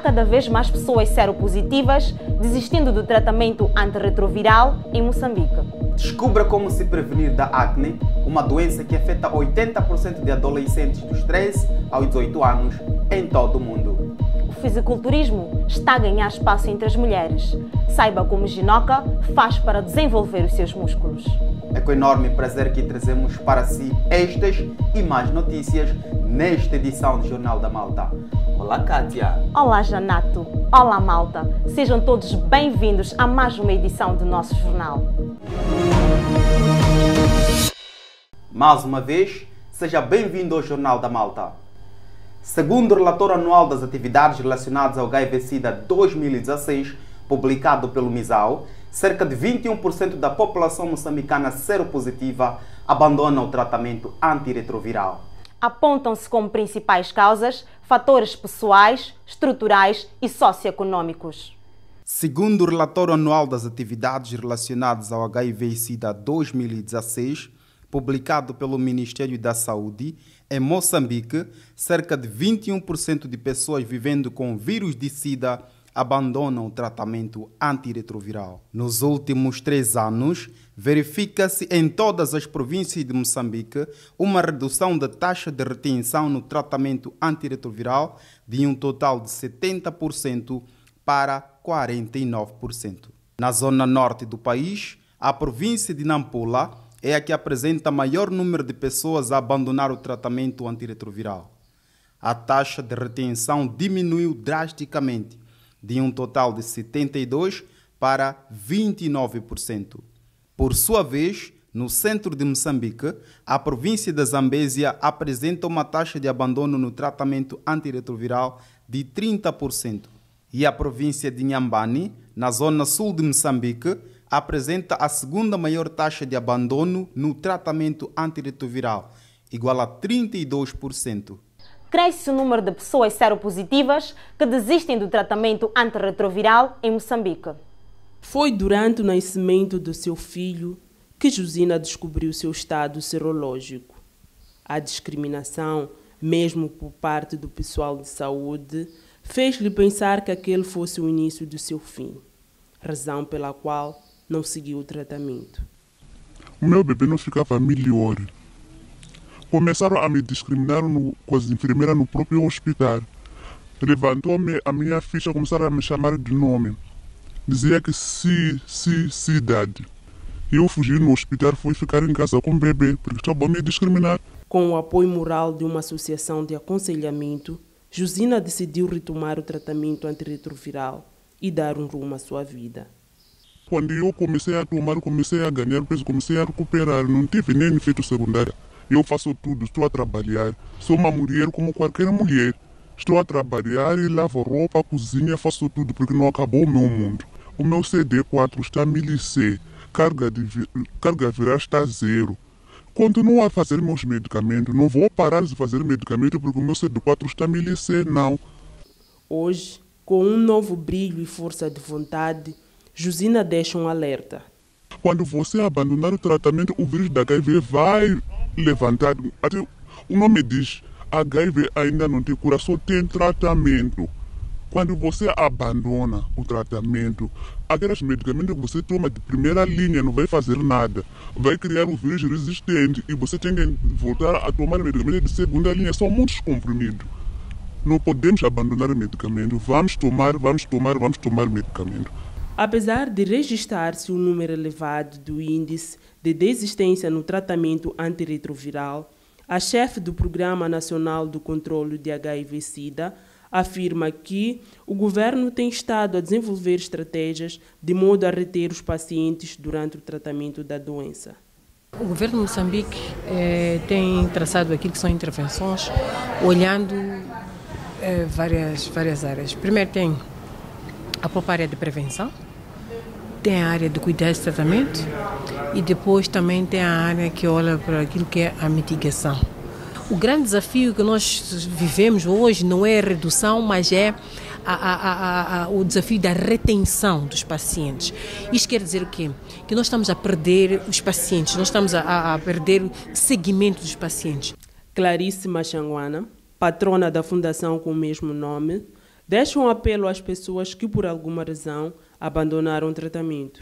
cada vez mais pessoas seropositivas desistindo do tratamento antirretroviral em Moçambique. Descubra como se prevenir da acne, uma doença que afeta 80% de adolescentes dos 13 aos 18 anos em todo o mundo. O fisiculturismo está a ganhar espaço entre as mulheres. Saiba como Ginoca faz para desenvolver os seus músculos. É com enorme prazer que trazemos para si estas e mais notícias nesta edição do Jornal da Malta. Olá, Kátia. Olá, Janato. Olá, Malta. Sejam todos bem-vindos a mais uma edição do nosso jornal. Mais uma vez, seja bem-vindo ao Jornal da Malta. Segundo o relatório anual das atividades relacionadas ao HIV-Sida 2016, publicado pelo MISAO, cerca de 21% da população moçambicana seropositiva abandona o tratamento antirretroviral. Apontam-se como principais causas fatores pessoais, estruturais e socioeconômicos. Segundo o relatório anual das atividades relacionadas ao HIV-Sida 2016, publicado pelo Ministério da Saúde, em Moçambique, cerca de 21% de pessoas vivendo com o vírus de Sida abandonam o tratamento antirretroviral. Nos últimos 3 anos, verifica-se em todas as províncias de Moçambique uma redução da taxa de retenção no tratamento antirretroviral de um total de 70% para 49%. Na zona norte do país, a província de Nampula é a que apresenta maior número de pessoas a abandonar o tratamento antirretroviral. A taxa de retenção diminuiu drasticamente, de um total de 72% para 29%. Por sua vez, no centro de Moçambique, a província da Zambésia apresenta uma taxa de abandono no tratamento antirretroviral de 30%. E a província de Inhambane, na zona sul de Moçambique, apresenta a segunda maior taxa de abandono no tratamento antirretroviral, igual a 32%. Cresce o número de pessoas seropositivas que desistem do tratamento antirretroviral em Moçambique. Foi durante o nascimento do seu filho que Josina descobriu seu estado serológico. A discriminação, mesmo por parte do pessoal de saúde, fez-lhe pensar que aquele fosse o início do seu fim, razão pela qual não seguiu o tratamento. O meu bebê não ficava melhor. Começaram a me discriminar com as enfermeiras no próprio hospital. Levantou-me a minha ficha, começaram a me chamar de nome. Dizia que cidade. Eu fugi no hospital, fui ficar em casa com o bebê, porque estavam a me discriminar. Com o apoio moral de uma associação de aconselhamento, Josina decidiu retomar o tratamento antirretroviral e dar um rumo à sua vida. Quando eu comecei a tomar, comecei a ganhar peso, comecei a recuperar, não tive nem efeito secundário. Eu faço tudo, estou a trabalhar, sou uma mulher como qualquer mulher. Estou a trabalhar e lavo roupa, cozinha, faço tudo, porque não acabou o meu mundo. O meu CD4 está a 1000C, carga viral está a 0. Continuo a fazer meus medicamentos, não vou parar de fazer medicamento porque o meu CD4 está a 1000C, não. Hoje, com um novo brilho e força de vontade, Josina deixa um alerta. Quando você abandonar o tratamento, o vírus da HIV vai levantar. Até o nome diz, HIV ainda não tem cura, só tem tratamento. Quando você abandona o tratamento, aqueles medicamentos que você toma de primeira linha não vai fazer nada. Vai criar um vírus resistente e você tem que voltar a tomar medicamentos de segunda linha. São muitos comprimidos. Não podemos abandonar o medicamento. Vamos tomar medicamento. Apesar de registrar-se um número elevado do índice de desistência no tratamento antirretroviral, a chefe do Programa Nacional do Controlo de HIV-Sida afirma que o governo tem estado a desenvolver estratégias de modo a reter os pacientes durante o tratamento da doença. O governo de Moçambique tem traçado aquilo que são intervenções, olhando várias áreas. Primeiro tem a própria área de prevenção, tem a área de cuidados e tratamento e depois também tem a área que olha para aquilo que é a mitigação. O grande desafio que nós vivemos hoje não é a redução, mas é o desafio da retenção dos pacientes. Isto quer dizer o quê? Que nós estamos a perder os pacientes, nós estamos a perder o segmento dos pacientes. Clarice Machanguana, patrona da fundação com o mesmo nome, Deixa um apelo às pessoas que, por alguma razão, abandonaram o tratamento.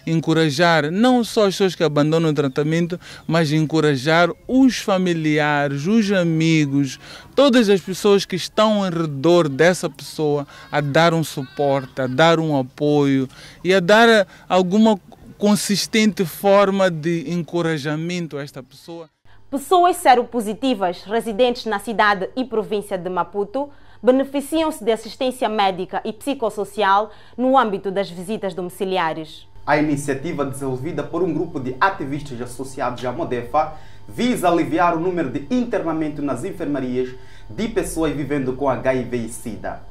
Encorajar não só as pessoas que abandonam o tratamento, mas encorajar os familiares, os amigos, todas as pessoas que estão ao redor dessa pessoa a dar um suporte, a dar um apoio e a dar alguma consistente forma de encorajamento a esta pessoa. Pessoas seropositivas residentes na cidade e província de Maputo beneficiam-se de assistência médica e psicossocial no âmbito das visitas domiciliares. A iniciativa, desenvolvida por um grupo de ativistas associados à Modefa, visa aliviar o número de internamento nas enfermarias de pessoas vivendo com HIV e SIDA.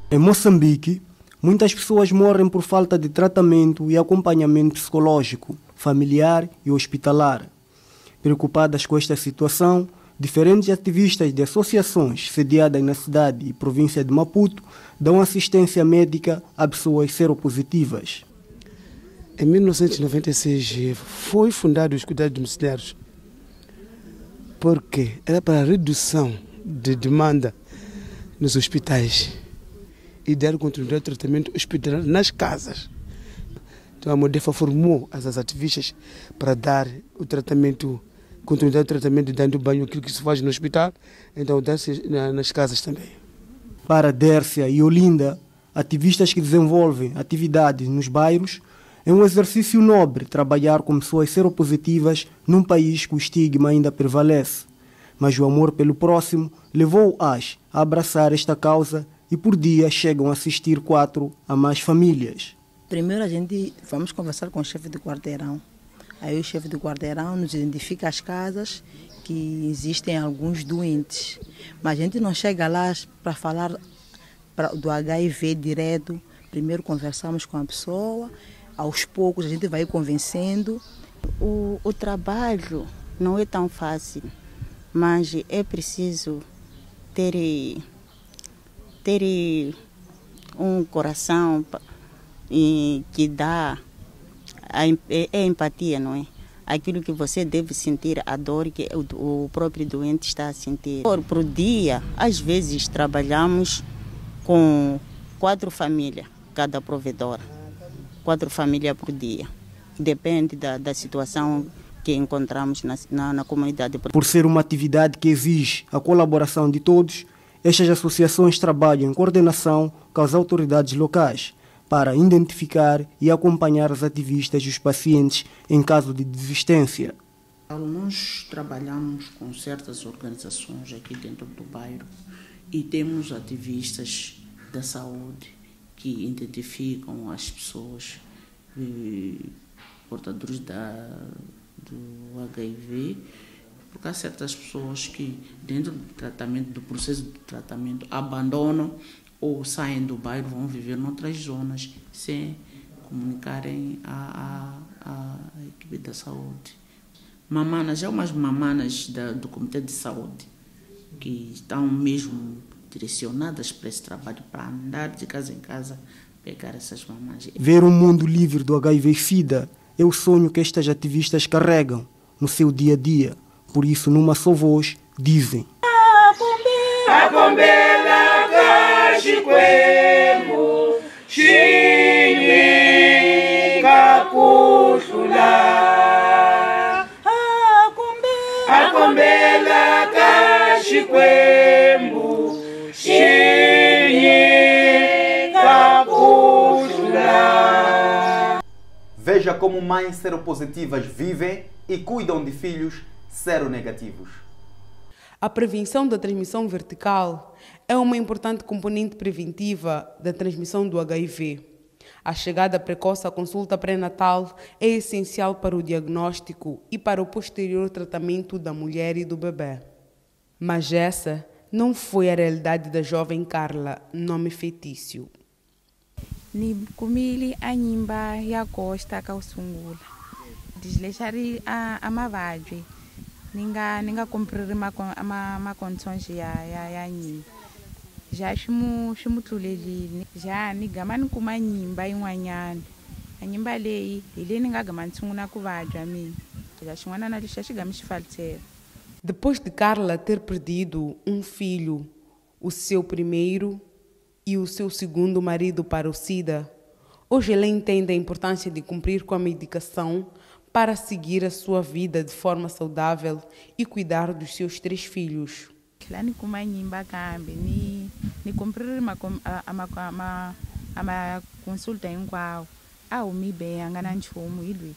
Em Moçambique, muitas pessoas morrem por falta de tratamento e acompanhamento psicológico, familiar e hospitalar. Preocupadas com esta situação, diferentes ativistas de associações sediadas na cidade e província de Maputo dão assistência médica a pessoas seropositivas. Em 1996 foi fundado os cuidados domiciliares porque era para a redução de demanda nos hospitais e dar continuidade ao tratamento hospitalar nas casas. Então a Modefa formou as ativistas para dar o tratamento, continuidade do tratamento dando banho, aquilo que se faz no hospital, então dar-se nas casas também. Para Dércia e Olinda, ativistas que desenvolvem atividades nos bairros, é um exercício nobre trabalhar com pessoas seropositivas num país que o estigma ainda prevalece. Mas o amor pelo próximo levou-as a abraçar esta causa e por dia chegam a assistir 4 a mais famílias. Primeiro vamos conversar com o chefe de quarteirão. Aí o chefe de quarteirão nos identifica as casas que existem alguns doentes. Mas a gente não chega lá para falar do HIV direto. Primeiro conversamos com a pessoa. Aos poucos a gente vai convencendo. O trabalho não é tão fácil, mas é preciso ter um coração que dá a empatia, não é? Aquilo que você deve sentir, a dor que o próprio doente está a sentir. Por dia, às vezes trabalhamos com 4 famílias, cada provedora. 4 famílias por dia. Depende da situação que encontramos na comunidade. Por ser uma atividade que exige a colaboração de todos, estas associações trabalham em coordenação com as autoridades locais para identificar e acompanhar os ativistas e os pacientes em caso de desistência. Nós trabalhamos com certas organizações aqui dentro do bairro e temos ativistas da saúde que identificam as pessoas portadores do HIV, porque há certas pessoas que dentro do tratamento, do processo de tratamento, abandonam ou saem do bairro, vão viver em outras zonas sem comunicarem à equipe da saúde. Mamanas, há umas mamanas do Comitê de Saúde que estão mesmo direcionadas para esse trabalho, para andar de casa em casa, pegar essas mamães. Ver um mundo livre do HIV/SIDA é o sonho que estas ativistas carregam no seu dia a dia. Por isso, numa só voz, dizem: Veja como mães seropositivas vivem e cuidam de filhos seronegativos. A prevenção da transmissão vertical é uma importante componente preventiva da transmissão do HIV. A chegada precoce à consulta pré-natal é essencial para o diagnóstico e para o posterior tratamento da mulher e do bebê. Mas essa não foi a realidade da jovem Carla, nome fictício. Ni kumili a nyimba ya costa ka usungula desleixari a mavabyi ni nga cumprir ma condições ya nyimba já ximu tlulelini já ni gama ni kuma nyimba yin'wanyana a nyimba leyi hi leyi ni nga gama ni tshungula ku vabya mina já xin'wana na lexi xi gama xi falisela. Depois de Carla ter perdido um filho, o seu primeiro e o seu segundo marido para o SIDA. Hoje ela entende a importância de cumprir com a medicação para seguir a sua vida de forma saudável e cuidar dos seus 3 filhos. Ni kuma nyimba kambe ni cumprir ama consulta hinkwawo a humi bem a nga na nchumu hi lwi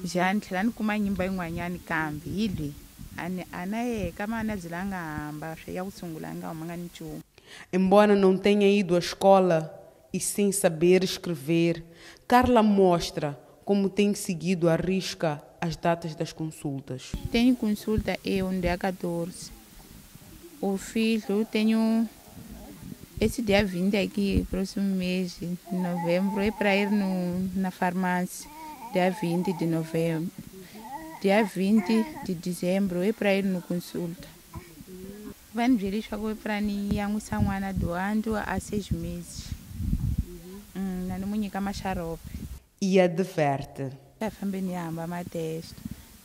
ja ni tlhela ni kuma nyimba yin'wanyani kambe hi lwi ana yeka mana zila nga hamba ya ku sungula nga huma nga ni nchumu. Embora não tenha ido à escola e sem saber escrever, Carla mostra como tem seguido à risca as datas das consultas. Tenho consulta eu no dia 14. O filho tenho esse dia 20 aqui, próximo mês de novembro, é para ir na farmácia, dia 20 de novembro. Dia 20 de dezembro é para ir no consulta. Vai me ver isso agora para mim, eu sou do ano há 6 meses. Na minha cama xarope. E adverte. Já fambe ni amba matesto.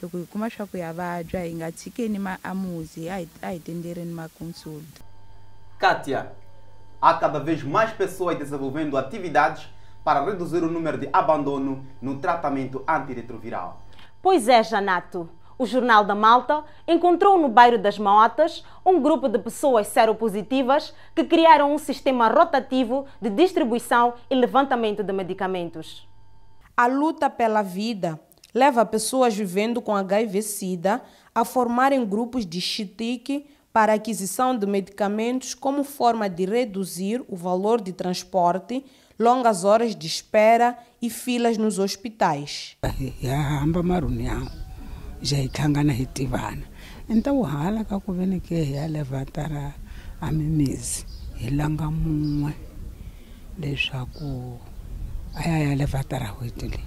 Loko kuma swa ku ya vabya hi nga tshikeni amuzi a hi tendereni ma consulta. Kátia, há cada vez mais pessoas desenvolvendo atividades para reduzir o número de abandono no tratamento antirretroviral. Pois é, Janato. O Jornal da Malta encontrou no bairro das Maotas um grupo de pessoas seropositivas que criaram um sistema rotativo de distribuição e levantamento de medicamentos. A luta pela vida leva pessoas vivendo com HIV-Sida a formarem grupos de chitique para aquisição de medicamentos como forma de reduzir o valor de transporte, longas horas de espera e filas nos hospitais. Já ithangana hi tivana então hala ka ku veni ke ya levatara a mimisi hi langa mun'we leswaku aya ya levatara hwetile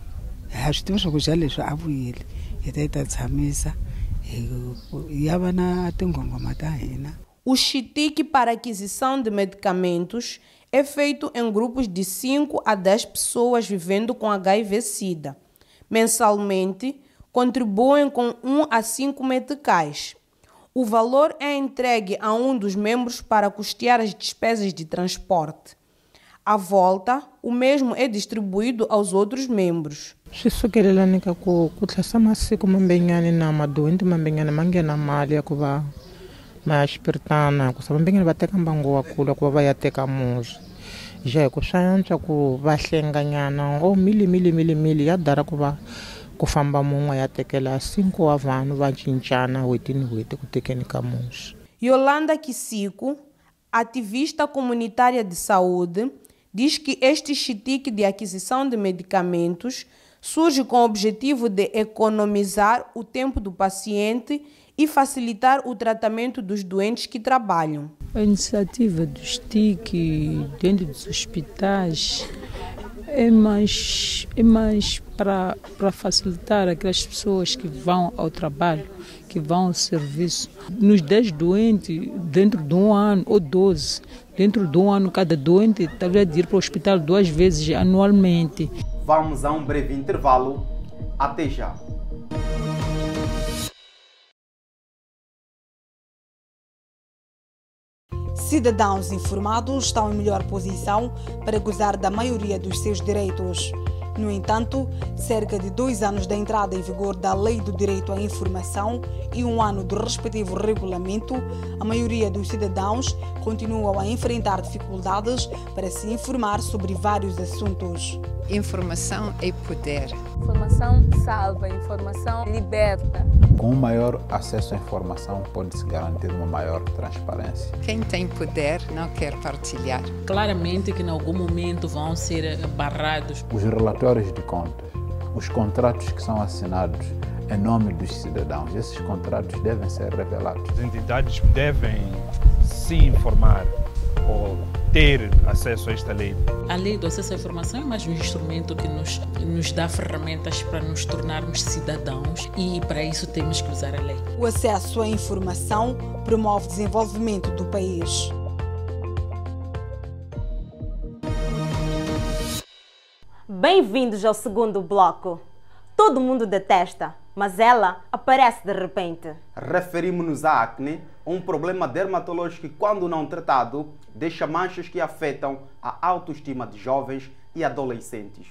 ha swi tiva swa ku xa leswi a vuyile hi ta tshamisa ya va na tinghongoma ta hina. O chitique para aquisição de medicamentos é feito em grupos de 5 a 10 pessoas vivendo com HIV-Sida. Mensalmente, contribuem com 1 a 5 meticais. O valor é entregue a um dos membros para custear as despesas de transporte. À volta, o mesmo é distribuído aos outros membros. Swi sukelelanika ku tlhasa masiku mambenyana na madoenti mambenyana ma nghena mali ya ku va ma ya xipiritana ku sa mambenyana va teka mbangu wa kula ku va va ya teka muzi ja hi ku swa antswa ku va hlenganyana mili ya dara ku va ku famba mun'we ya tekela 5 wa vanhu va cincana hweti ni hweti ku tekeni ka muzi. Yolanda Kisiku, ativista comunitária de saúde, diz que este chitique de aquisição de medicamentos surge com o objetivo de economizar o tempo do paciente e facilitar o tratamento dos doentes que trabalham. A iniciativa do chitique dentro dos hospitais é mais para facilitar aquelas pessoas que vão ao trabalho, que vão ao serviço. Nos 10 doentes, dentro de 1 ano ou 12, dentro de 1 ano, cada doente talvez ir para o hospital 2 vezes anualmente. Vamos a um breve intervalo. Até já. Cidadãos informados estão em melhor posição para gozar da maioria dos seus direitos. No entanto, cerca de 2 anos da entrada em vigor da Lei do Direito à Informação e 1 ano do respectivo regulamento, a maioria dos cidadãos continuam a enfrentar dificuldades para se informar sobre vários assuntos. Informação é poder. Informação salva, informação liberta. Com um maior acesso à informação, pode-se garantir uma maior transparência. Quem tem poder não quer partilhar. Claramente que em algum momento vão ser barrados. Os relatórios de contas, os contratos que são assinados em nome dos cidadãos, esses contratos devem ser revelados. As entidades devem se informar ou ter acesso a esta lei. A lei do acesso à informação é mais um instrumento que nos dá ferramentas para nos tornarmos cidadãos e para isso temos que usar a lei. O acesso à informação promove o desenvolvimento do país. Bem-vindos ao segundo bloco. Todo mundo detesta, mas ela aparece de repente. Referimos-nos à acne, um problema dermatológico que, quando não tratado, deixa manchas que afetam a autoestima de jovens e adolescentes.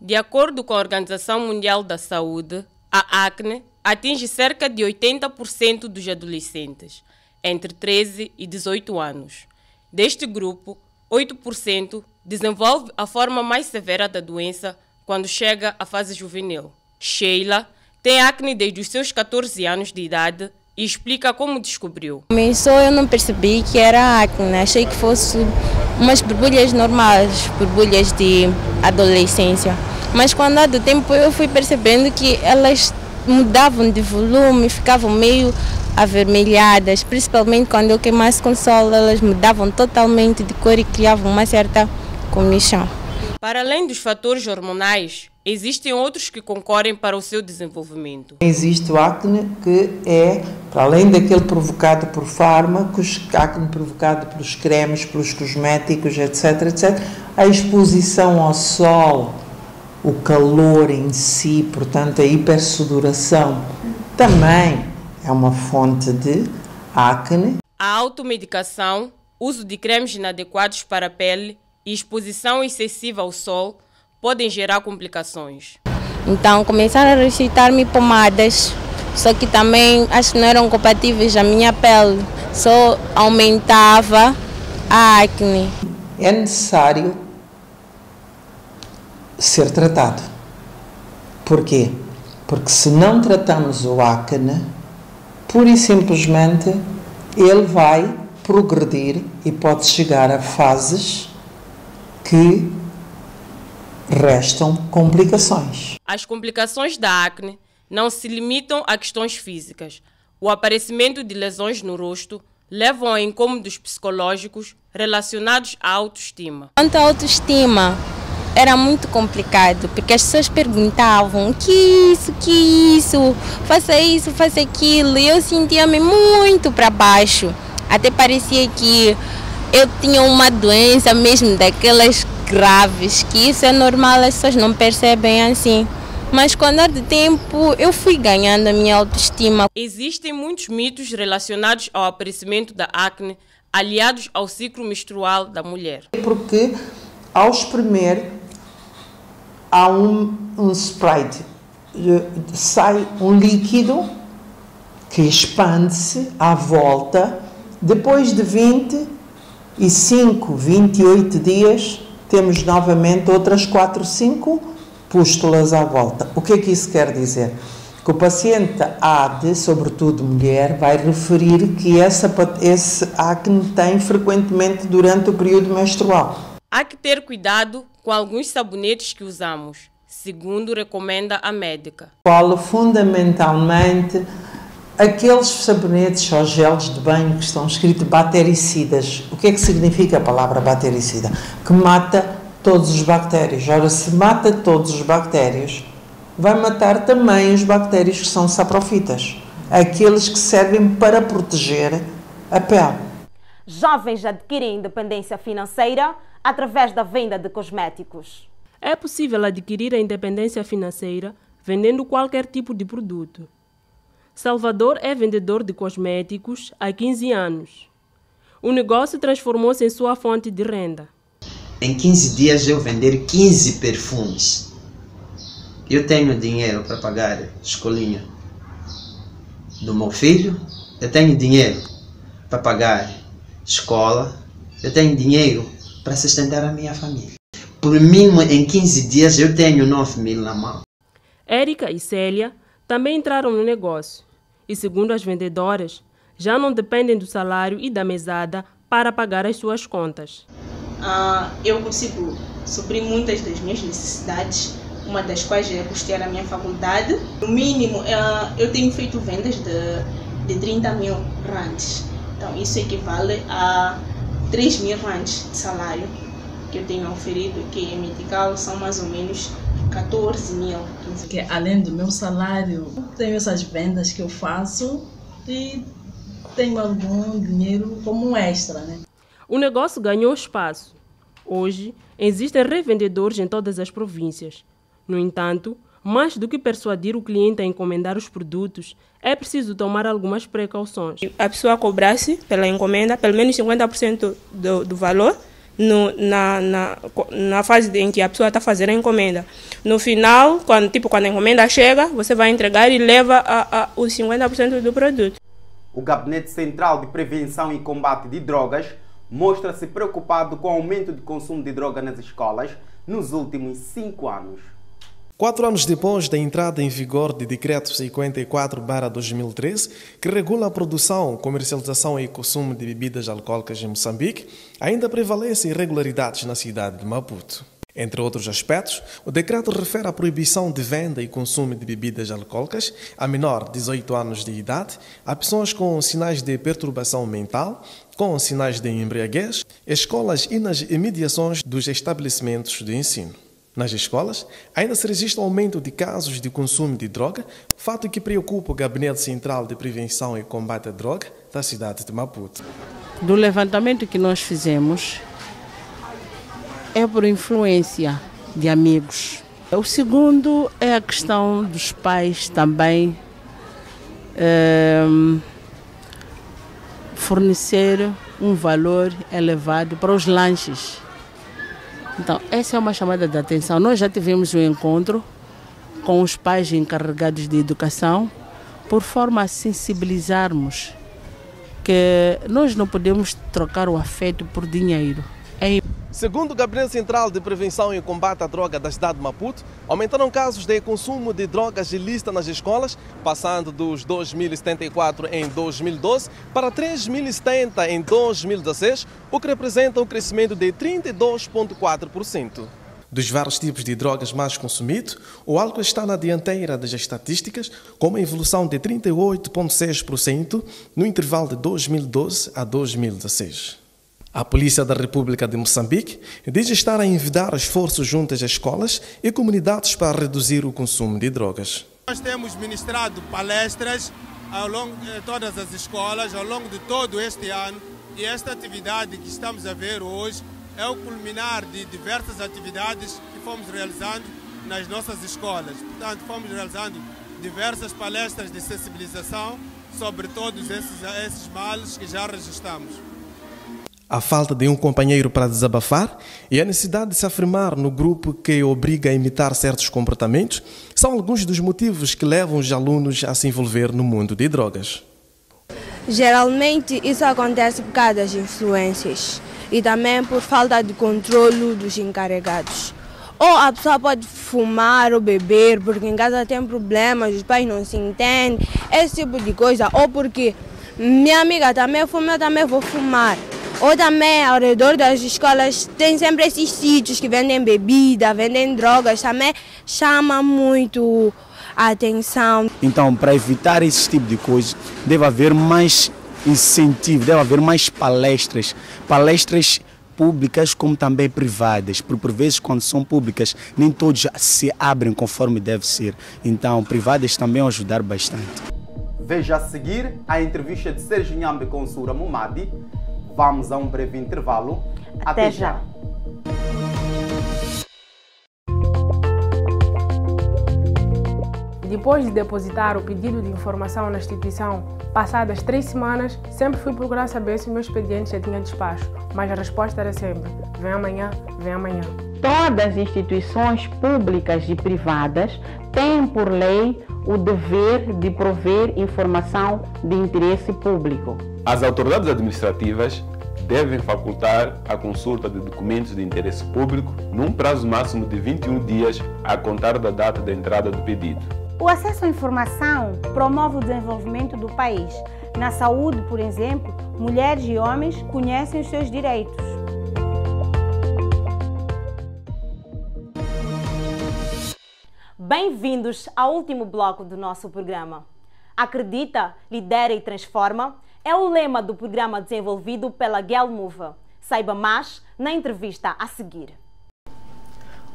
De acordo com a Organização Mundial da Saúde, a acne atinge cerca de 80% dos adolescentes, entre 13 e 18 anos. Deste grupo, 8% desenvolve a forma mais severa da doença quando chega à fase juvenil. Sheila tem acne desde os seus 14 anos de idade e explica como descobriu. Começou, eu não percebi que era acne, achei que fosse umas borbulhas normais, borbulhas de adolescência. Mas com o andar do tempo eu fui percebendo que elas mudavam de volume, ficavam meio avermelhadas, principalmente quando eu queimasse com sol, elas mudavam totalmente de cor e criavam uma certa comichão. Para além dos fatores hormonais, existem outros que concorrem para o seu desenvolvimento. Existe o acne que é, para além daquele provocado por fármacos, acne provocado pelos cremes, pelos cosméticos, etc, etc, a exposição ao sol, o calor em si, portanto a hipersudoração, também é uma fonte de acne. A automedicação, uso de cremes inadequados para a pele e exposição excessiva ao sol podem gerar complicações. Então começaram a receitar-me pomadas, só que também acho que não eram compatíveis à minha pele, só aumentava a acne. É necessário ser tratado. Porquê? Porque se não tratamos o acne, pura e simplesmente ele vai progredir e pode chegar a fases que restam complicações. As complicações da acne não se limitam a questões físicas. O aparecimento de lesões no rosto levam a incômodos psicológicos relacionados à autoestima. Quanto à autoestima, era muito complicado, porque as pessoas perguntavam que isso, faça aquilo, e eu sentia-me muito para baixo. Até parecia que eu tinha uma doença mesmo daquelas graves, que isso é normal, as pessoas não percebem assim. Mas com o andar do tempo eu fui ganhando a minha autoestima. Existem muitos mitos relacionados ao aparecimento da acne, aliados ao ciclo menstrual da mulher. Porque ao espremer há um sprite, sai um líquido que expande-se à volta. Depois de 25, 28 dias, temos novamente outras 4, 5 pústulas à volta. O que é que isso quer dizer? Que o paciente sobretudo mulher, vai referir que esse acne tem frequentemente durante o período menstrual. Há que ter cuidado com alguns sabonetes que usamos, segundo recomenda a médica. Falo fundamentalmente aqueles sabonetes ou geles de banho que estão escritos bactericidas. O que é que significa a palavra bactericida? Que mata todos os bactérios. Ora, se mata todos os bactérios, vai matar também os bactérios que são saprofitas, aqueles que servem para proteger a pele. Jovens adquirem independência financeira através da venda de cosméticos. É possível adquirir a independência financeira vendendo qualquer tipo de produto. Salvador é vendedor de cosméticos há 15 anos. O negócio transformou-se em sua fonte de renda. Em 15 dias eu vender 15 perfumes. Eu tenho dinheiro para pagar a escolinha do meu filho, eu tenho dinheiro para pagar escola, eu tenho dinheiro para sustentar a minha família. Por mínimo, em 15 dias eu tenho 9.000 na mão. Érica e Célia também entraram no negócio e, segundo as vendedoras, já não dependem do salário e da mesada para pagar as suas contas. Eu consigo suprir muitas das minhas necessidades, uma das quais é custear a minha faculdade. No mínimo, eu tenho feito vendas de 30.000 rands. Então, isso equivale a 3.000 rands de salário que eu tenho oferido, que em medical são mais ou menos 14.000. Que além do meu salário, tenho essas vendas que eu faço e tenho algum dinheiro como um extra, né? O negócio ganhou espaço. Hoje, existem revendedores em todas as províncias. No entanto, Mais do que persuadir o cliente a encomendar os produtos, é preciso tomar algumas precauções. A pessoa cobrasse pela encomenda pelo menos 50% do valor na fase em que a pessoa está fazendo a encomenda. No final, quando a encomenda chega, você vai entregar e leva os 50% do produto. O Gabinete Central de Prevenção e Combate de Drogas mostra-se preocupado com o aumento de consumo de droga nas escolas nos últimos 5 anos. 4 anos depois da entrada em vigor do Decreto 54/2013, que regula a produção, comercialização e consumo de bebidas alcoólicas em Moçambique, ainda prevalecem irregularidades na cidade de Maputo. Entre outros aspectos, o decreto refere à proibição de venda e consumo de bebidas alcoólicas a menor de 18 anos de idade, a pessoas com sinais de perturbação mental, com sinais de embriaguez, escolas e nas imediações dos estabelecimentos de ensino. Nas escolas, ainda se registra aumento de casos de consumo de droga, fato que preocupa o Gabinete Central de Prevenção e Combate à Droga da cidade de Maputo. Do levantamento que nós fizemos, é por influência de amigos. O segundo é a questão dos pais também fornecer um valor elevado para os lanches. Então, essa é uma chamada de atenção. Nós já tivemos um encontro com os pais encarregados de educação, por forma a sensibilizarmos que nós não podemos trocar o afeto por dinheiro. Segundo o Gabinete Central de Prevenção e Combate à Droga da cidade de Maputo, aumentaram casos de consumo de drogas ilícitas nas escolas, passando dos 2.074 em 2012 para 3.070 em 2016, o que representa um crescimento de 32,4%. Dos vários tipos de drogas mais consumidos, o álcool está na dianteira das estatísticas, com uma evolução de 38,6% no intervalo de 2012 a 2016. A Polícia da República de Moçambique diz estar a envidar esforços junto às escolas e comunidades para reduzir o consumo de drogas. Nós temos ministrado palestras ao longo de todas as escolas, ao longo de todo este ano, e esta atividade que estamos a ver hoje é o culminar de diversas atividades que fomos realizando nas nossas escolas. Portanto, fomos realizando diversas palestras de sensibilização sobre todos esses males que já registramos. A falta de um companheiro para desabafar e a necessidade de se afirmar no grupo que obriga a imitar certos comportamentos são alguns dos motivos que levam os alunos a se envolver no mundo de drogas. Geralmente isso acontece por causa das influências e também por falta de controle dos encarregados. Ou a pessoa pode fumar ou beber porque em casa tem problemas, os pais não se entendem, esse tipo de coisa. Ou porque minha amiga também fuma, eu também vou fumar. Ou também, ao redor das escolas, tem sempre esses sítios que vendem bebida, vendem drogas, também chama muito a atenção. Então, para evitar esse tipo de coisa, deve haver mais incentivo, deve haver mais palestras públicas como também privadas, porque por vezes quando são públicas nem todos se abrem conforme deve ser. Então, privadas também ajudar bastante. Veja a seguir a entrevista de Sérgio Nhambe com Sura Momadi. Vamos a um breve intervalo. Até já. Depois de depositar o pedido de informação na instituição, passadas 3 semanas, sempre fui procurar saber se o meu expediente já tinha despacho, mas a resposta era sempre: vem amanhã, vem amanhã. Todas as instituições públicas e privadas têm por lei o dever de prover informação de interesse público. As autoridades administrativas devem facultar a consulta de documentos de interesse público num prazo máximo de 21 dias a contar da data da entrada do pedido. O acesso à informação promove o desenvolvimento do país. Na saúde, por exemplo, mulheres e homens conhecem os seus direitos. Bem-vindos ao último bloco do nosso programa. Acredita, lidera e transforma é o lema do programa desenvolvido pela GELMUV. Saiba mais na entrevista a seguir.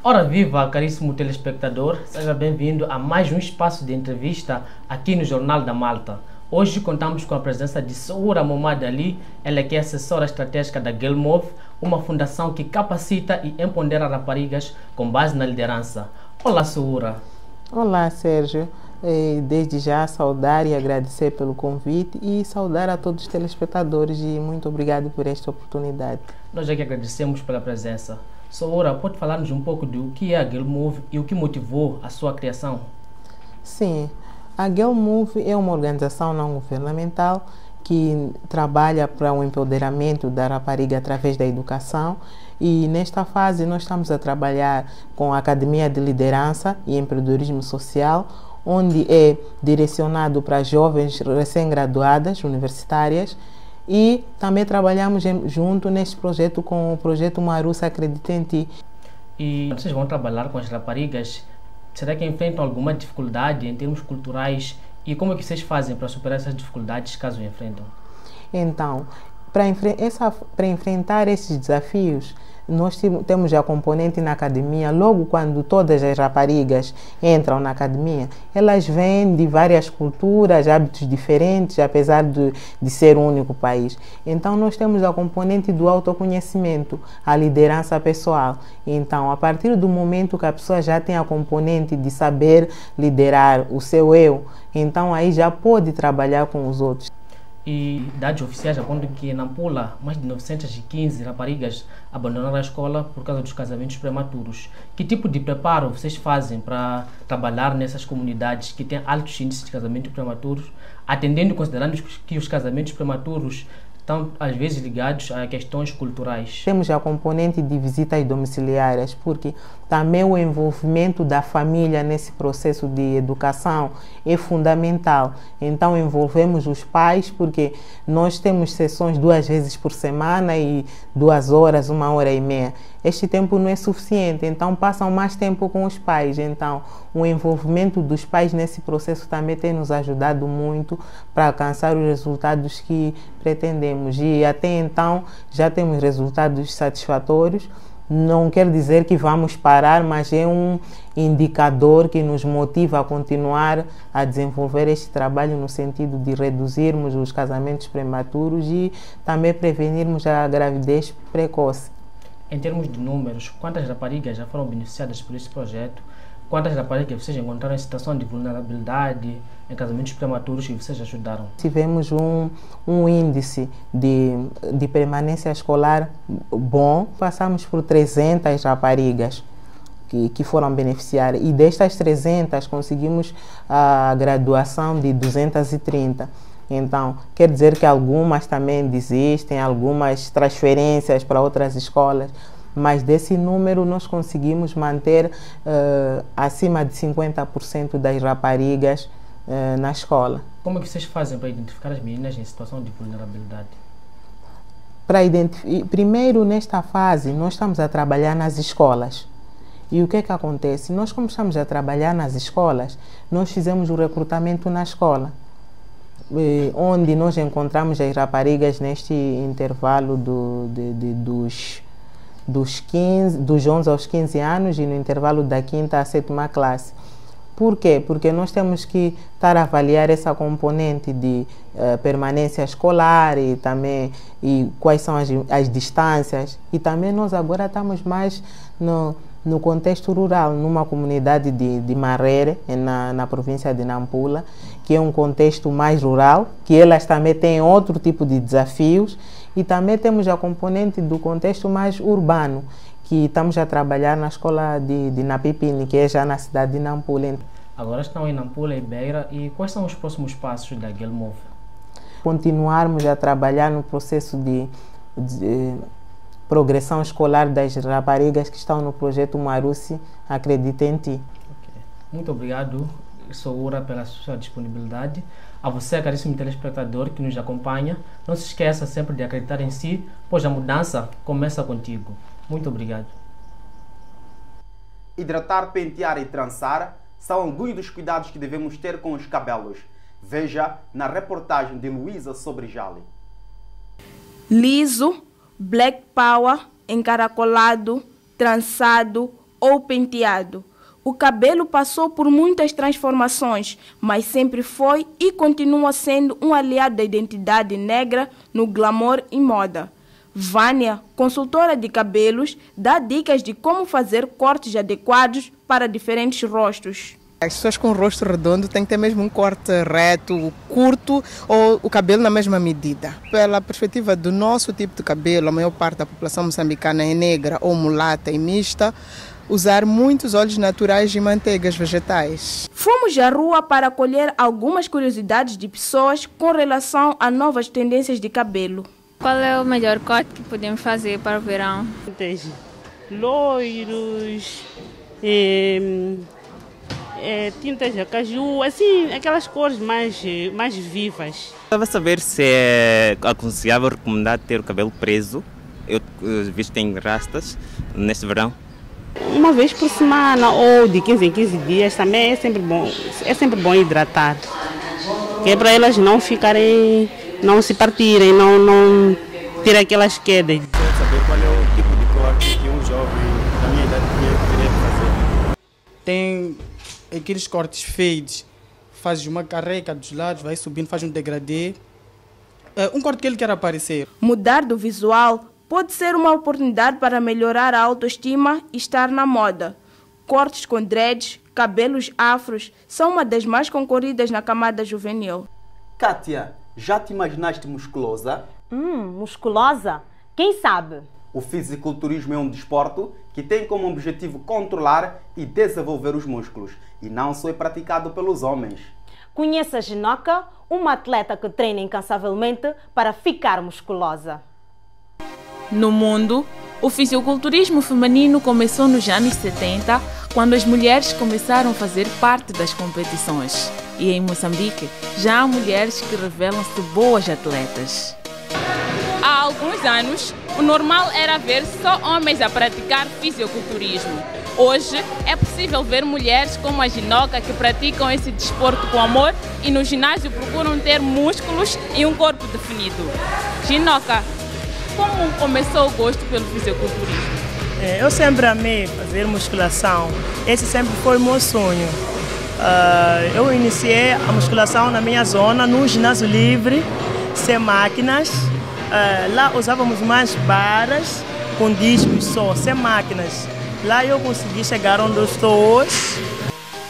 Ora viva, caríssimo telespectador, seja bem-vindo a mais um espaço de entrevista aqui no Jornal da Malta. Hoje contamos com a presença de Sura Momadi Ali, ela que é assessora estratégica da GELMUV, uma fundação que capacita e empodera raparigas com base na liderança. Olá, Sura. Olá, Sérgio. Desde já saudar e agradecer pelo convite e saudar a todos os telespectadores e muito obrigado por esta oportunidade. Nós é que agradecemos pela presença. Soura, pode falar-nos um pouco do que é a Girl Move e o que motivou a sua criação? Sim, a Girl Move é uma organização não governamental que trabalha para o empoderamento da rapariga através da educação, e nesta fase nós estamos a trabalhar com a Academia de Liderança e Empreendedorismo Social, onde é direcionado para jovens recém-graduadas universitárias, e também trabalhamos junto neste projeto com o projeto Marussa Acredita em Ti. E vocês vão trabalhar com as raparigas, será que enfrentam alguma dificuldade em termos culturais? E como é que vocês fazem para superar essas dificuldades caso enfrentam? Então, para enfrentar esses desafios, nós temos a componente na academia. Logo quando todas as raparigas entram na academia, elas vêm de várias culturas, hábitos diferentes, apesar de ser um único país. Então nós temos a componente do autoconhecimento, a liderança pessoal. Então, a partir do momento que a pessoa já tem a componente de saber liderar o seu eu, então aí já pode trabalhar com os outros. E dados oficiais apontam que em Nampula, mais de 915 raparigas abandonaram a escola por causa dos casamentos prematuros. Que tipo de preparo vocês fazem para trabalhar nessas comunidades que têm altos índices de casamentos prematuros, atendendo e considerando que os casamentos prematuros estão às vezes ligados a questões culturais? Temos a componente de visitas domiciliárias, porque também o envolvimento da família nesse processo de educação é fundamental. Então envolvemos os pais, porque nós temos sessões 2 vezes por semana e 2 horas, 1h30. Este tempo não é suficiente, então passam mais tempo com os pais. Então o envolvimento dos pais nesse processo também tem nos ajudado muito para alcançar os resultados que pretendemos. E até então já temos resultados satisfatórios. Não quer dizer que vamos parar, mas é um indicador que nos motiva a continuar a desenvolver este trabalho no sentido de reduzirmos os casamentos prematuros e também prevenirmos a gravidez precoce. Em termos de números, quantas raparigas já foram beneficiadas por este projeto? Quantas raparigas vocês encontraram em situação de vulnerabilidade, em casamentos prematuros, que vocês ajudaram? Tivemos um índice de permanência escolar bom. Passamos por 300 raparigas que foram beneficiárias, e destas 300 conseguimos a graduação de 230. Então, quer dizer que algumas também desistem, algumas transferências para outras escolas, mas desse número nós conseguimos manter acima de 50% das raparigas na escola. Como é que vocês fazem para identificar as meninas em situação de vulnerabilidade? Primeiro, nesta fase, nós estamos a trabalhar nas escolas. E o que é que acontece? Nós, como estamos a trabalhar nas escolas, nós fizemos o recrutamento na escola, onde nós encontramos as raparigas neste intervalo dos 11 aos 15 anos e no intervalo da 5ª à 7ª classe. Por quê? Porque nós temos que estar a avaliar essa componente de permanência escolar e também quais são as distâncias. E também nós agora estamos mais no contexto rural, numa comunidade de Marrere, na província de Nampula, que é um contexto mais rural, que elas também têm outro tipo de desafios, e também temos a componente do contexto mais urbano, que estamos a trabalhar na escola de Napipini, que é já na cidade de Nampula. Agora estão em Nampula e Beira, e quais são os próximos passos da Girl Move? Continuarmos a trabalhar no processo de progressão escolar das raparigas que estão no projeto Marussa Acredita em Ti. Okay. Muito obrigado, Soura, pela sua disponibilidade. A você, caríssimo telespectador que nos acompanha, não se esqueça sempre de acreditar em si, pois a mudança começa contigo. Muito obrigado. Hidratar, pentear e trançar são alguns dos cuidados que devemos ter com os cabelos. Veja na reportagem de Luísa Sobrijali. Liso, black power, encaracolado, trançado ou penteado. O cabelo passou por muitas transformações, mas sempre foi e continua sendo um aliado da identidade negra no glamour e moda. Vânia, consultora de cabelos, dá dicas de como fazer cortes adequados para diferentes rostos. As pessoas com o rosto redondo têm que ter mesmo um corte reto, curto ou o cabelo na mesma medida. Pela perspectiva do nosso tipo de cabelo, a maior parte da população moçambicana é negra ou mulata e mista, usar muitos óleos naturais e manteigas vegetais. Fomos à rua para colher algumas curiosidades de pessoas com relação a novas tendências de cabelo. Qual é o melhor corte que podemos fazer para o verão? Loiros, tintas de caju, assim, aquelas cores mais vivas. Estava a saber se é aconselhável, recomendado ter o cabelo preso. Eu visto que tenho rastas neste verão. Uma vez por semana ou de 15 em 15 dias também é sempre bom hidratar. Que é para elas não ficarem, não se partirem, não ter aquelas quedas. Saber qual é o tipo de corte que um jovem da minha idade queria fazer. Tem aqueles cortes fades, faz uma carreca dos lados, vai subindo, faz um degradê. Um corte que ele quer aparecer. Mudar do visual pode ser uma oportunidade para melhorar a autoestima e estar na moda. Cortes com dreads, cabelos afros são uma das mais concorridas na camada juvenil. Kátia, já te imaginaste musculosa? Musculosa? Quem sabe? O fisiculturismo é um desporto que tem como objetivo controlar e desenvolver os músculos e não só é praticado pelos homens. Conheça a Ginoca, uma atleta que treina incansavelmente para ficar musculosa. No mundo, o fisiculturismo feminino começou nos anos 70, quando as mulheres começaram a fazer parte das competições. E em Moçambique, já há mulheres que revelam-se boas atletas. Há alguns anos, o normal era ver só homens a praticar fisiculturismo. Hoje, é possível ver mulheres como a Ginoca que praticam esse desporto com amor e no ginásio procuram ter músculos e um corpo definido. Ginoca, como começou o gosto pelo fisiculturismo? Eu sempre amei fazer musculação. Esse sempre foi o meu sonho. Eu iniciei a musculação na minha zona, num ginásio livre, sem máquinas. Lá usávamos mais barras com discos só, sem máquinas. Lá eu consegui chegar onde eu estou hoje.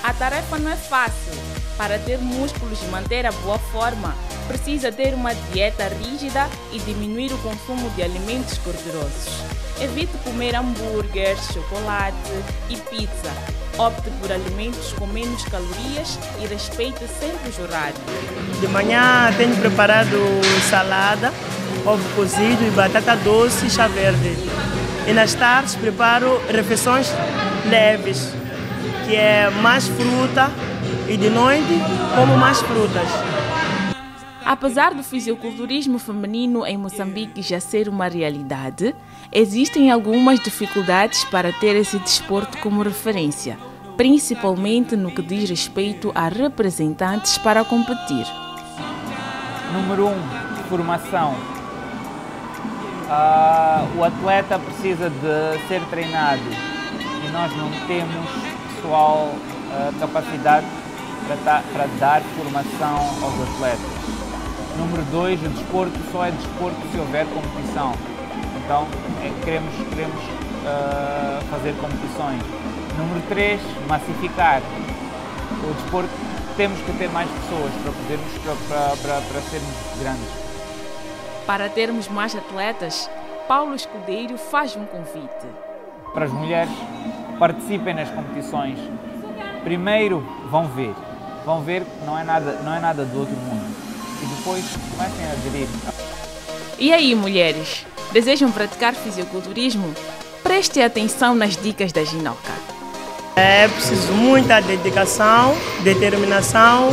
A tarefa não é fácil. Para ter músculos e manter a boa forma, precisa ter uma dieta rígida e diminuir o consumo de alimentos gordurosos. Evite comer hambúrguer, chocolate e pizza. Opte por alimentos com menos calorias e respeite sempre os horários. De manhã tenho preparado salada, ovo cozido e batata doce e chá verde. E nas tardes preparo refeições leves, que é mais fruta, e de noite como mais frutas. Apesar do fisiculturismo feminino em Moçambique já ser uma realidade, existem algumas dificuldades para ter esse desporto como referência, principalmente no que diz respeito a representantes para competir. Número 1, formação. O atleta precisa de ser treinado e nós não temos pessoal capacidade para dar formação aos atletas. Número 2, o desporto só é desporto se houver competição. Então, queremos fazer competições. Número 3, massificar. O desporto, temos que ter mais pessoas para sermos grandes. Para termos mais atletas, Paulo Escudeiro faz um convite. Para as mulheres, participem nas competições. Primeiro, vão ver que não é nada do outro mundo. E depois comecem a aderir. E aí, mulheres? Desejam praticar fisiculturismo? Preste atenção nas dicas da Ginoca. É preciso muita dedicação, determinação,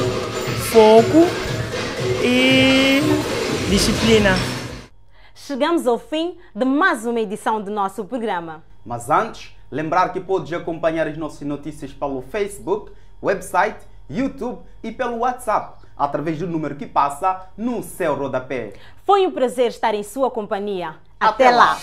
foco e disciplina. Chegamos ao fim de mais uma edição do nosso programa. Mas antes, lembrar que podes acompanhar as nossas notícias pelo Facebook, website, YouTube e pelo WhatsApp, através do número que passa no seu rodapé. Foi um prazer estar em sua companhia. Até lá!